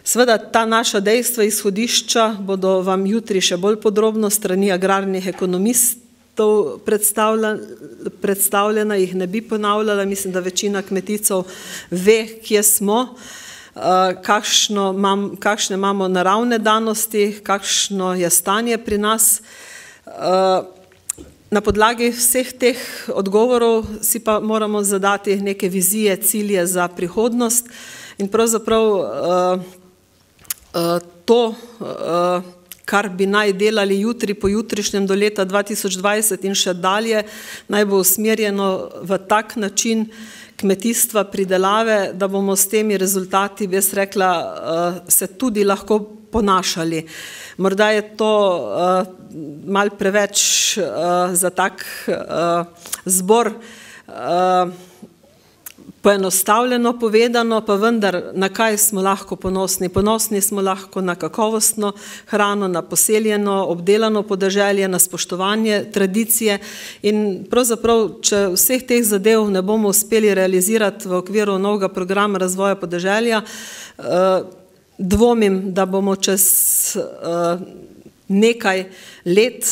Seveda ta naša dejstva izhodišča bodo vam jutri še bolj podrobno strani agrarnih ekonomistov predstavljena, jih ne bi ponavljala, mislim, da večina kmeticov ve, kje smo, kakšne imamo naravne danosti, kakšno je stanje pri nas. Na podlagi vseh teh odgovorov si pa moramo zadati neke vizije, cilje za prihodnost in pravzaprav to, kar bi naj delali jutri, pojutrišnjem do leta 2020 in še dalje, naj bo usmerjeno v tak način kmetijstva, pridelave, da bomo s temi rezultati, bi jaz rekla, se tudi lahko ponašali. Morda je to malo preveč za tak zbor poenostavljeno povedano, pa vendar na kaj smo lahko ponosni. Ponosni smo lahko na kakovostno hrano, na poseljeno, obdelano podeželje, na spoštovanje tradicije in pravzaprav, če vseh teh zadev ne bomo uspeli realizirati v okviru novega programa razvoja podeželja, dvomim, da bomo čez nekaj let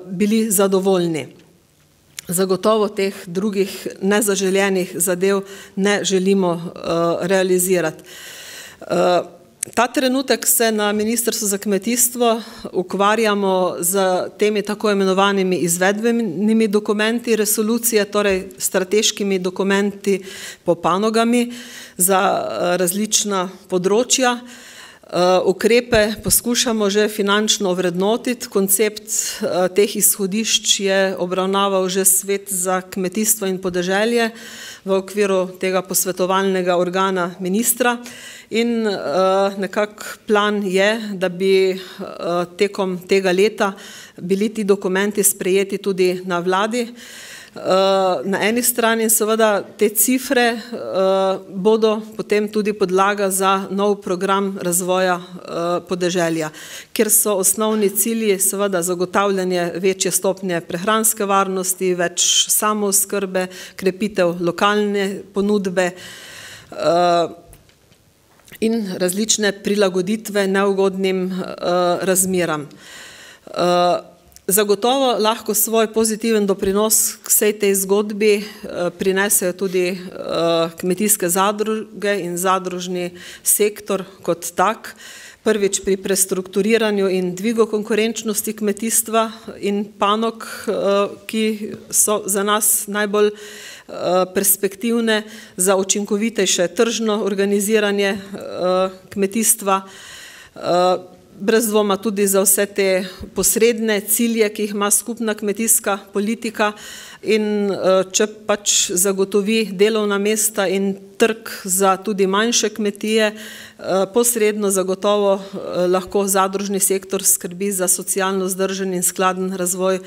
bili zadovoljni. Zagotovo teh drugih nezaželenih zadev ne želimo realizirati. Ta trenutek se na Ministrstvu za kmetijstvo ukvarjamo z temi tako imenovanimi izvedbenimi dokumenti resolucije, torej strateškimi dokumenti po panogami za različna področja. Ukrepe poskušamo že finančno ovrednotiti. Koncept teh izhodišč je obravnaval že Svet za kmetijstvo in podeželje v okviru tega posvetovalnega organa ministra in nekak plan je, da bi tekom tega leta bili ti dokumenti sprejeti tudi na vladi. Na eni strani in seveda te cifre bodo potem tudi podlaga za nov program razvoja podeželja, kjer so osnovni cilji seveda zagotavljanje večje stopnje prehranske varnosti, več samooskrbe, krepitev lokalne ponudbe in različne prilagoditve neugodnim razmeram. Zagotovo lahko svoj pozitiven doprinos k vsej tej zgodbi prinesejo tudi kmetijske zadruge in zadružni sektor kot tak. Prvič pri prestrukturiranju in dvigu konkurenčnosti kmetijstva in panog, ki so za nas najbolj perspektivne za učinkovitejše tržno organiziranje kmetijstva, brez dvoma tudi za vse te posredne cilje, ki jih ima skupna kmetijska politika in če pač zagotovi delovna mesta in trg za tudi manjše kmetije, posredno zagotovo lahko zadružni sektor skrbi za socialno vzdržen in skladen razvoj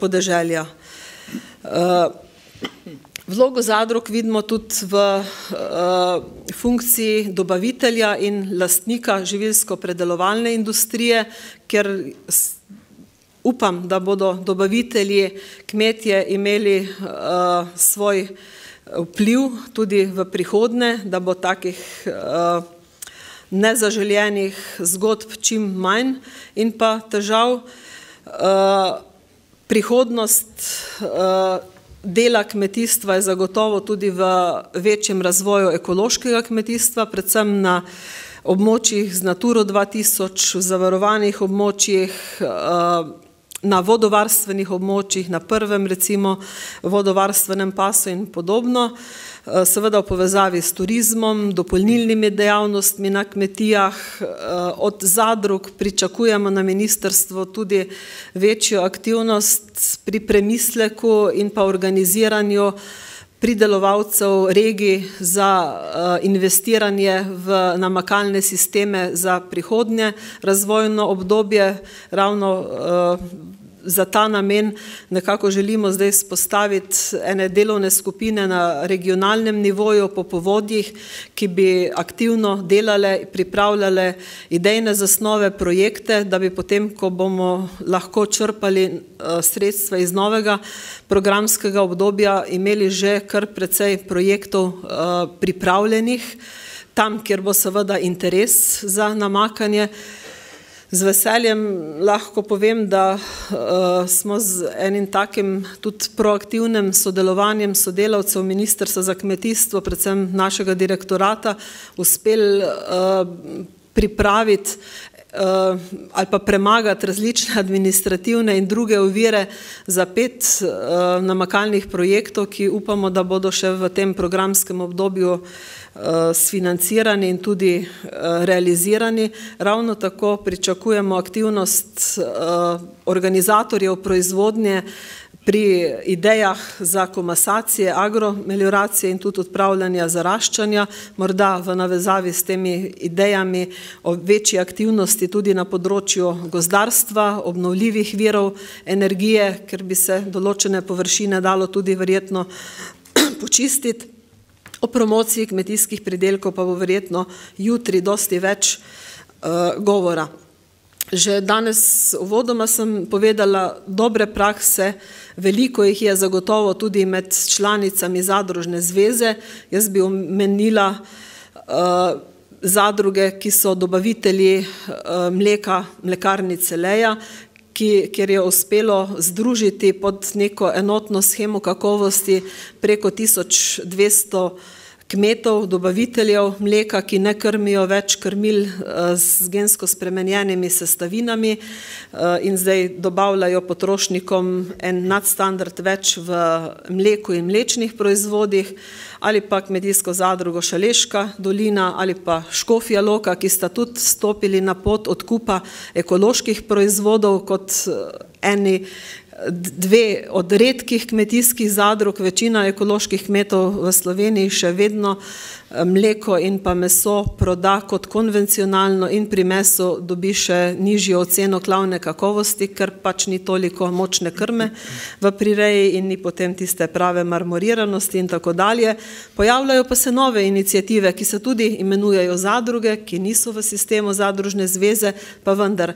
podeželja. Vlogo zadrug vidimo tudi v funkciji dobavitelja in lastnika živilsko-predelovalne industrije, ker upam, da bodo dobavitelji, kmetje imeli svoj vpliv tudi v prihodnje, da bo takih nezaželenih zgodb čim manj in pa težav. Prihodnost dela kmetijstva je zagotovo tudi v večjem razvoju ekološkega kmetijstva, predvsem na območjih z Naturo 2000, v zavarovanih območjih, na vodovarstvenih območjih, na prvem recimo vodovarstvenem pasu in podobno, seveda v povezavi s turizmom, dopolnilnimi dejavnostmi na kmetijah. Od zadrug pričakujemo na ministrstvu tudi večjo aktivnost pri premisleku in pa organiziranju pridelovalcev regij za investiranje v namakalne sisteme za prihodnje razvojno obdobje. Ravno za ta namen nekako želimo zdaj spostaviti ene delovne skupine na regionalnem nivoju po povodjih, ki bi aktivno delale, pripravljale idejne zasnove, projekte, da bi potem, ko bomo lahko črpali sredstva iz novega programskega obdobja, imeli že kar precej projektov pripravljenih, tam, kjer bo seveda interes za namakanje. Z veseljem lahko povem, da smo z enim takim tudi proaktivnim sodelovanjem sodelavcev Ministrstva za kmetijstvo, predvsem našega direktorata, uspeli pripraviti ali pa premagati različne administrativne in druge ovire za 5 namakalnih projektov, ki upamo, da bodo še v tem programskem obdobju sfinancirani in tudi realizirani. Ravno tako pričakujemo aktivnost organizatorjev proizvodnje pri idejah za komasacije, agromelioracije in tudi odpravljanja zaraščanja, morda v navezavi s temi idejami o večji aktivnosti tudi na področju gozdarstva, obnovljivih virov energije, ker bi se določene površine dalo tudi verjetno počistiti. O promociji kmetijskih pridelkov pa bo verjetno jutri dosti več govora. Že danes uvodoma sem povedala dobre prakse, veliko jih je zagotovo tudi med članicami zadružne zveze. Jaz bi omenila zadruge, ki so dobavitelji mleka, mlekarni Celeja, kjer je uspelo združiti pod neko enotno shemo kakovosti preko 1200 kmetov, dobaviteljev mleka, ki ne krmijo več krmil z gensko spremenjenimi sestavinami in zdaj dobavljajo potrošnikom en nadstandard več v mleku in mlečnih proizvodih, ali pa Kmetijsko zadrugo Šaleška dolina ali pa Škofja Loka, ki sta tudi stopili na pot odkupa ekoloških proizvodov kot dve od redkih kmetijskih zadrug. Večina ekoloških kmetov v Sloveniji še vedno mleko in pa meso proda kot konvencionalno in pri mesu dobi še nižjo oceno klavne kakovosti, ker pač ni toliko močne krme v prireji in ni potem tiste prave marmoriranosti in tako dalje. Pojavljajo pa se nove iniciative, ki se tudi imenujejo zadruge, ki niso v sistemu zadružne zveze, pa vendar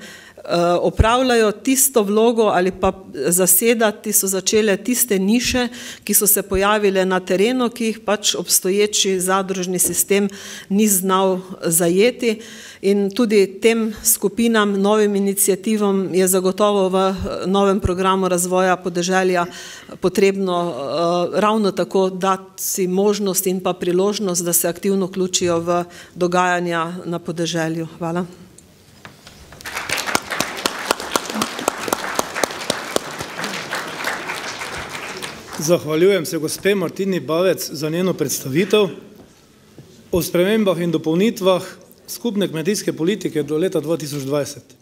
opravljajo tisto vlogo ali pa zasedati so začele tiste niše, ki so se pojavile na terenu, ki jih pač obstoječi zadružni sistem ni znal zajeti, in tudi tem skupinam, novim iniciativom je zagotovo v novem programu razvoja podeželja potrebno ravno tako dati si možnost in pa priložnost, da se aktivno vključijo v dogajanja na podeželju. Hvala. Zahvaljujem se gospe Martini Bavec za njeno predstavitev o spremembah in dopolnitvah skupne kmetijske politike do leta 2020.